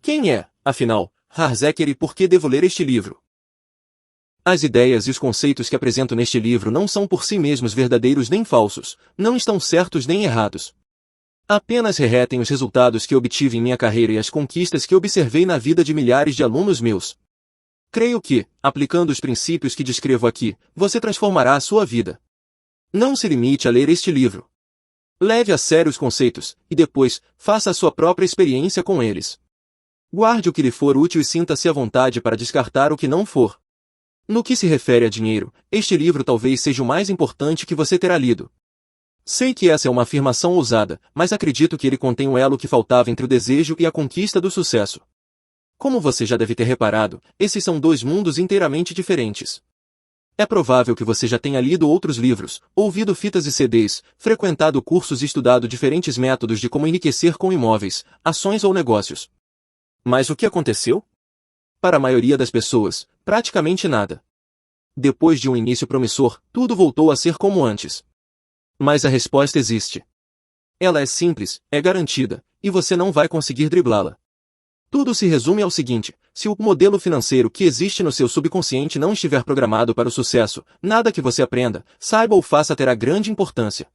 Quem é, afinal, Harzeker e por que devo ler este livro? As ideias e os conceitos que apresento neste livro não são por si mesmos verdadeiros nem falsos, não estão certos nem errados. Apenas remetem os resultados que obtive em minha carreira e as conquistas que observei na vida de milhares de alunos meus. Creio que, aplicando os princípios que descrevo aqui, você transformará a sua vida. Não se limite a ler este livro. Leve a sério os conceitos, e depois, faça a sua própria experiência com eles. Guarde o que lhe for útil e sinta-se à vontade para descartar o que não for. No que se refere a dinheiro, este livro talvez seja o mais importante que você terá lido. Sei que essa é uma afirmação ousada, mas acredito que ele contém o elo que faltava entre o desejo e a conquista do sucesso. Como você já deve ter reparado, esses são dois mundos inteiramente diferentes. É provável que você já tenha lido outros livros, ouvido fitas e CDs, frequentado cursos e estudado diferentes métodos de como enriquecer com imóveis, ações ou negócios. Mas o que aconteceu? Para a maioria das pessoas, praticamente nada. Depois de um início promissor, tudo voltou a ser como antes. Mas a resposta existe. Ela é simples, é garantida, e você não vai conseguir driblá-la. Tudo se resume ao seguinte: se o modelo financeiro que existe no seu subconsciente não estiver programado para o sucesso, nada que você aprenda, saiba ou faça terá grande importância.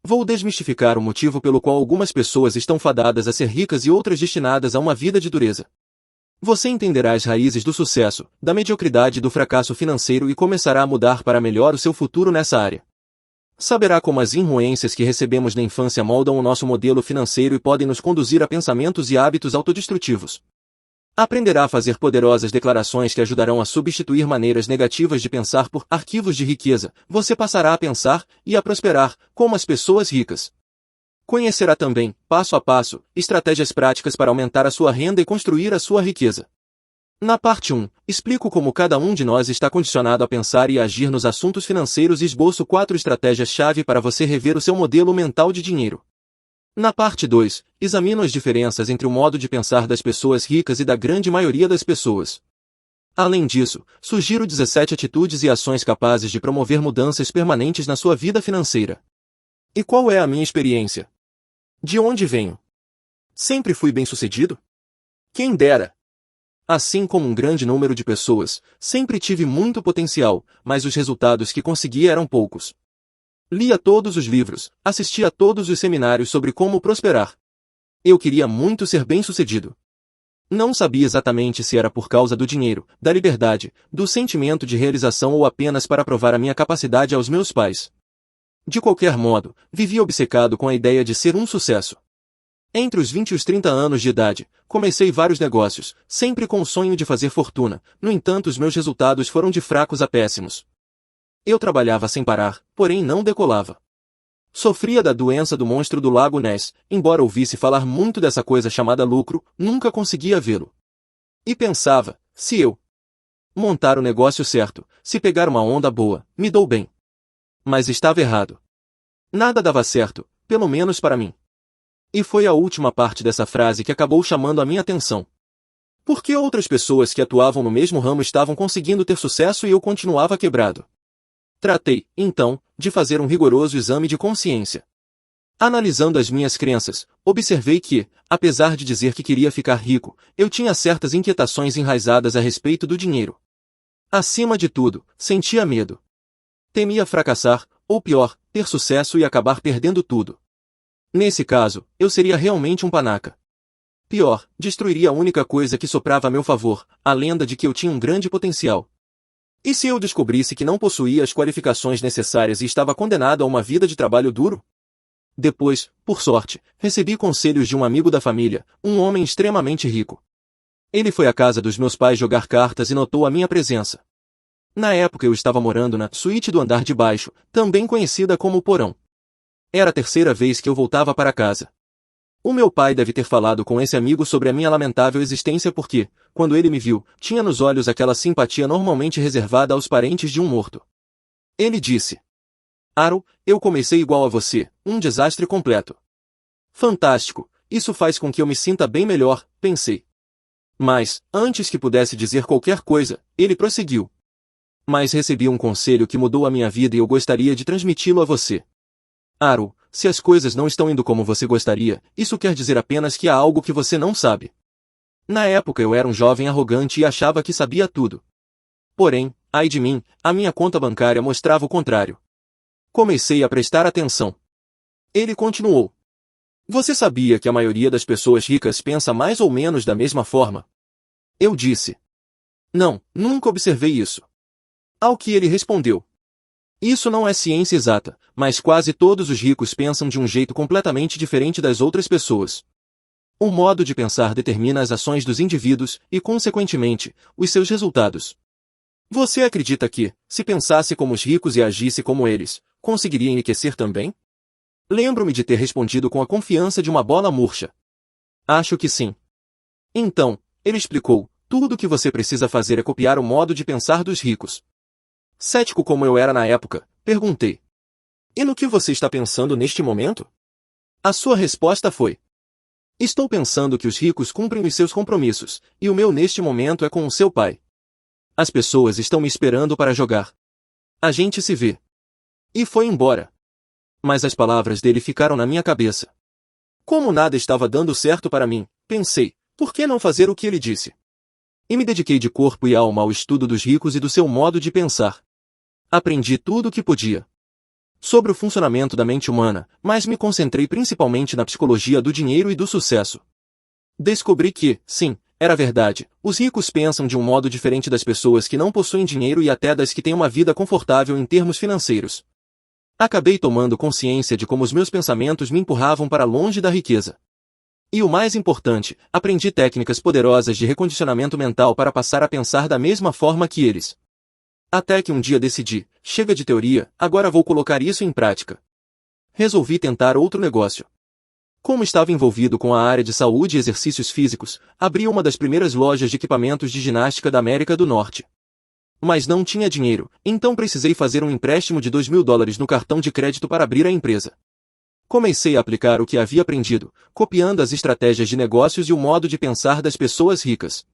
Vou desmistificar o motivo pelo qual algumas pessoas estão fadadas a ser ricas e outras destinadas a uma vida de dureza. Você entenderá as raízes do sucesso, da mediocridade e do fracasso financeiro e começará a mudar para melhor o seu futuro nessa área. Saberá como as influências que recebemos na infância moldam o nosso modelo financeiro e podem nos conduzir a pensamentos e hábitos autodestrutivos. Aprenderá a fazer poderosas declarações que ajudarão a substituir maneiras negativas de pensar por arquivos de riqueza. Você passará a pensar e a prosperar como as pessoas ricas. Conhecerá também, passo a passo, estratégias práticas para aumentar a sua renda e construir a sua riqueza. Na parte 1, explico como cada um de nós está condicionado a pensar e agir nos assuntos financeiros e esboço 4 estratégias-chave para você rever o seu modelo mental de dinheiro. Na parte 2, examino as diferenças entre o modo de pensar das pessoas ricas e da grande maioria das pessoas. Além disso, sugiro 17 atitudes e ações capazes de promover mudanças permanentes na sua vida financeira. E qual é a minha experiência? De onde venho? Sempre fui bem-sucedido? Quem dera! Assim como um grande número de pessoas, sempre tive muito potencial, mas os resultados que conseguia eram poucos. Lia todos os livros, assistia a todos os seminários sobre como prosperar. Eu queria muito ser bem-sucedido. Não sabia exatamente se era por causa do dinheiro, da liberdade, do sentimento de realização ou apenas para provar a minha capacidade aos meus pais. De qualquer modo, vivia obcecado com a ideia de ser um sucesso. Entre os 20 e os 30 anos de idade, comecei vários negócios, sempre com o sonho de fazer fortuna. No entanto, os meus resultados foram de fracos a péssimos. Eu trabalhava sem parar, porém não decolava. Sofria da doença do monstro do lago Ness, embora ouvisse falar muito dessa coisa chamada lucro, nunca conseguia vê-lo. E pensava, se eu montar o negócio certo, se pegar uma onda boa, me dou bem. Mas estava errado. Nada dava certo, pelo menos para mim. E foi a última parte dessa frase que acabou chamando a minha atenção. Por que outras pessoas que atuavam no mesmo ramo estavam conseguindo ter sucesso e eu continuava quebrado? Tratei, então, de fazer um rigoroso exame de consciência. Analisando as minhas crenças, observei que, apesar de dizer que queria ficar rico, eu tinha certas inquietações enraizadas a respeito do dinheiro. Acima de tudo, sentia medo. Temia fracassar, ou pior, ter sucesso e acabar perdendo tudo. Nesse caso, eu seria realmente um panaca. Pior, destruiria a única coisa que soprava a meu favor, a lenda de que eu tinha um grande potencial. E se eu descobrisse que não possuía as qualificações necessárias e estava condenado a uma vida de trabalho duro? Depois, por sorte, recebi conselhos de um amigo da família, um homem extremamente rico. Ele foi à casa dos meus pais jogar cartas e notou a minha presença. Na época eu estava morando na suíte do andar de baixo, também conhecida como o porão. Era a terceira vez que eu voltava para casa. O meu pai deve ter falado com esse amigo sobre a minha lamentável existência porque, quando ele me viu, tinha nos olhos aquela simpatia normalmente reservada aos parentes de um morto. Ele disse: Aro, eu comecei igual a você, um desastre completo. Fantástico, isso faz com que eu me sinta bem melhor, pensei. Mas, antes que pudesse dizer qualquer coisa, ele prosseguiu. Mas recebi um conselho que mudou a minha vida e eu gostaria de transmiti-lo a você. Aro, se as coisas não estão indo como você gostaria, isso quer dizer apenas que há algo que você não sabe. Na época eu era um jovem arrogante e achava que sabia tudo. Porém, ai de mim, a minha conta bancária mostrava o contrário. Comecei a prestar atenção. Ele continuou. Você sabia que a maioria das pessoas ricas pensa mais ou menos da mesma forma? Eu disse. Não, nunca observei isso. Ao que ele respondeu. Isso não é ciência exata, mas quase todos os ricos pensam de um jeito completamente diferente das outras pessoas. O modo de pensar determina as ações dos indivíduos e, consequentemente, os seus resultados. Você acredita que, se pensasse como os ricos e agisse como eles, conseguiria enriquecer também? Lembro-me de ter respondido com a confiança de uma bola murcha. Acho que sim. Então, ele explicou, tudo o que você precisa fazer é copiar o modo de pensar dos ricos. Cético como eu era na época, perguntei. E no que você está pensando neste momento? A sua resposta foi. Estou pensando que os ricos cumprem os seus compromissos, e o meu neste momento é com o seu pai. As pessoas estão me esperando para jogar. A gente se vê. E foi embora. Mas as palavras dele ficaram na minha cabeça. Como nada estava dando certo para mim, pensei, por que não fazer o que ele disse? E me dediquei de corpo e alma ao estudo dos ricos e do seu modo de pensar. Aprendi tudo o que podia sobre o funcionamento da mente humana, mas me concentrei principalmente na psicologia do dinheiro e do sucesso. Descobri que, sim, era verdade, os ricos pensam de um modo diferente das pessoas que não possuem dinheiro e até das que têm uma vida confortável em termos financeiros. Acabei tomando consciência de como os meus pensamentos me empurravam para longe da riqueza. E o mais importante, aprendi técnicas poderosas de recondicionamento mental para passar a pensar da mesma forma que eles. Até que um dia decidi, chega de teoria, agora vou colocar isso em prática. Resolvi tentar outro negócio. Como estava envolvido com a área de saúde e exercícios físicos, abri uma das primeiras lojas de equipamentos de ginástica da América do Norte. Mas não tinha dinheiro, então precisei fazer um empréstimo de $2.000 no cartão de crédito para abrir a empresa. Comecei a aplicar o que havia aprendido, copiando as estratégias de negócios e o modo de pensar das pessoas ricas.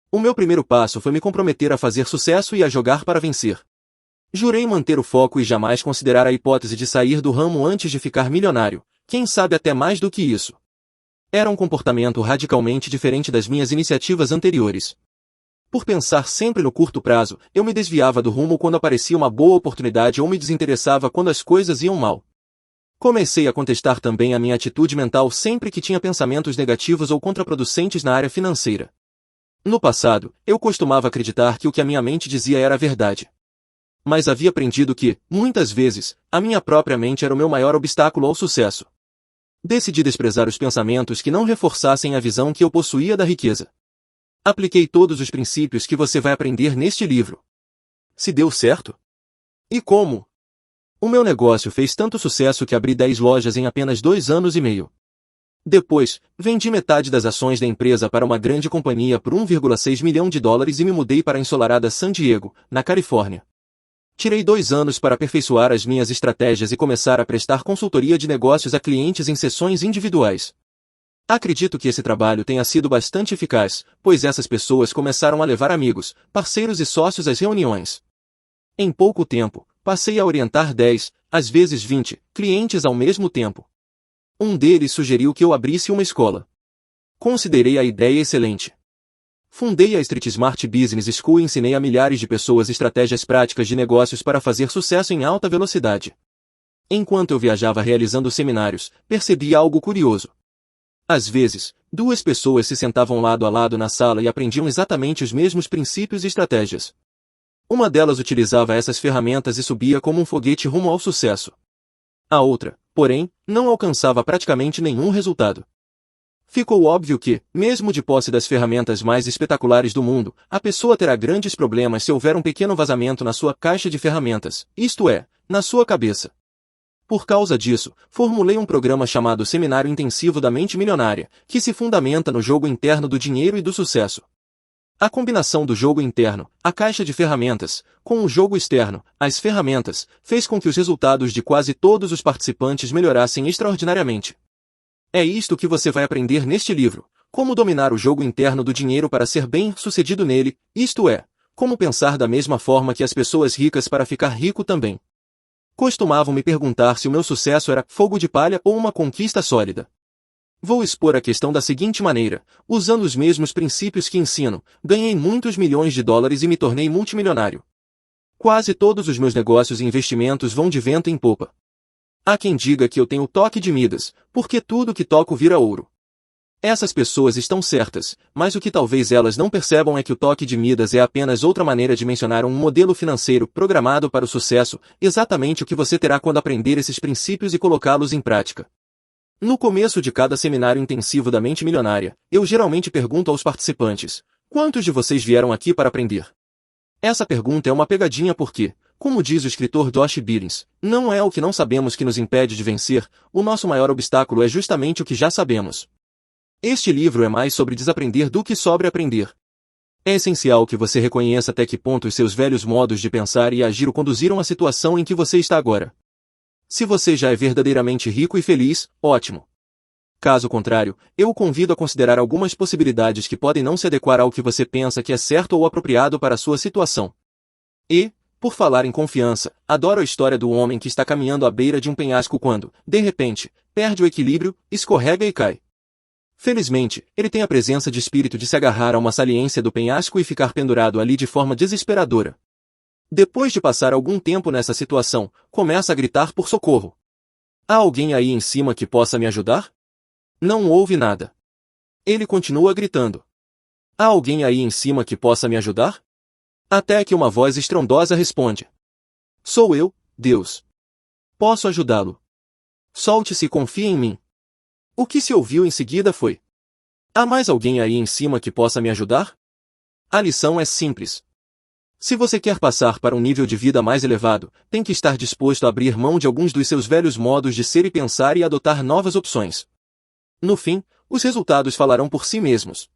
O meu primeiro passo foi me comprometer a fazer sucesso e a jogar para vencer. Jurei manter o foco e jamais considerar a hipótese de sair do ramo antes de ficar milionário, quem sabe até mais do que isso. Era um comportamento radicalmente diferente das minhas iniciativas anteriores. Por pensar sempre no curto prazo, eu me desviava do rumo quando aparecia uma boa oportunidade ou me desinteressava quando as coisas iam mal. Comecei a contestar também a minha atitude mental sempre que tinha pensamentos negativos ou contraproducentes na área financeira. No passado, eu costumava acreditar que o que a minha mente dizia era verdade. Mas havia aprendido que, muitas vezes, a minha própria mente era o meu maior obstáculo ao sucesso. Decidi desprezar os pensamentos que não reforçassem a visão que eu possuía da riqueza. Apliquei todos os princípios que você vai aprender neste livro. Se deu certo? E como? O meu negócio fez tanto sucesso que abri 10 lojas em apenas 2 anos e meio. Depois, vendi metade das ações da empresa para uma grande companhia por $1,6 milhão e me mudei para a ensolarada San Diego, na Califórnia. Tirei 2 anos para aperfeiçoar as minhas estratégias e começar a prestar consultoria de negócios a clientes em sessões individuais. Acredito que esse trabalho tenha sido bastante eficaz, pois essas pessoas começaram a levar amigos, parceiros e sócios às reuniões. Em pouco tempo, passei a orientar 10, às vezes 20, clientes ao mesmo tempo. Um deles sugeriu que eu abrisse uma escola. Considerei a ideia excelente. Fundei a Street Smart Business School e ensinei a milhares de pessoas estratégias práticas de negócios para fazer sucesso em alta velocidade. Enquanto eu viajava realizando seminários, percebi algo curioso. Às vezes, 2 pessoas se sentavam lado a lado na sala e aprendiam exatamente os mesmos princípios e estratégias. Uma delas utilizava essas ferramentas e subia como um foguete rumo ao sucesso. A outra, porém, não alcançava praticamente nenhum resultado. Ficou óbvio que, mesmo de posse das ferramentas mais espetaculares do mundo, a pessoa terá grandes problemas se houver um pequeno vazamento na sua caixa de ferramentas, isto é, na sua cabeça. Por causa disso, formulei um programa chamado Seminário Intensivo da Mente Milionária, que se fundamenta no jogo interno do dinheiro e do sucesso. A combinação do jogo interno, a caixa de ferramentas, com o jogo externo, as ferramentas, fez com que os resultados de quase todos os participantes melhorassem extraordinariamente. É isto que você vai aprender neste livro: como dominar o jogo interno do dinheiro para ser bem-sucedido nele, isto é, como pensar da mesma forma que as pessoas ricas para ficar rico também. Costumavam me perguntar se o meu sucesso era fogo de palha ou uma conquista sólida. Vou expor a questão da seguinte maneira: usando os mesmos princípios que ensino, ganhei muitos milhões de dólares e me tornei multimilionário. Quase todos os meus negócios e investimentos vão de vento em popa. Há quem diga que eu tenho o toque de Midas, porque tudo que toco vira ouro. Essas pessoas estão certas, mas o que talvez elas não percebam é que o toque de Midas é apenas outra maneira de mencionar um modelo financeiro programado para o sucesso, exatamente o que você terá quando aprender esses princípios e colocá-los em prática. No começo de cada seminário intensivo da Mente Milionária, eu geralmente pergunto aos participantes: quantos de vocês vieram aqui para aprender? Essa pergunta é uma pegadinha porque, como diz o escritor Josh Billings, não é o que não sabemos que nos impede de vencer, o nosso maior obstáculo é justamente o que já sabemos. Este livro é mais sobre desaprender do que sobre aprender. É essencial que você reconheça até que ponto os seus velhos modos de pensar e agir o conduziram à situação em que você está agora. Se você já é verdadeiramente rico e feliz, ótimo. Caso contrário, eu o convido a considerar algumas possibilidades que podem não se adequar ao que você pensa que é certo ou apropriado para a sua situação. E, por falar em confiança, adoro a história do homem que está caminhando à beira de um penhasco quando, de repente, perde o equilíbrio, escorrega e cai. Felizmente, ele tem a presença de espírito de se agarrar a uma saliência do penhasco e ficar pendurado ali de forma desesperadora. Depois de passar algum tempo nessa situação, começa a gritar por socorro. Há alguém aí em cima que possa me ajudar? Não houve nada. Ele continua gritando. Há alguém aí em cima que possa me ajudar? Até que uma voz estrondosa responde. Sou eu, Deus. Posso ajudá-lo. Solte-se e confie em mim. O que se ouviu em seguida foi: há mais alguém aí em cima que possa me ajudar? A lição é simples. Se você quer passar para um nível de vida mais elevado, tem que estar disposto a abrir mão de alguns dos seus velhos modos de ser e pensar e adotar novas opções. No fim, os resultados falarão por si mesmos.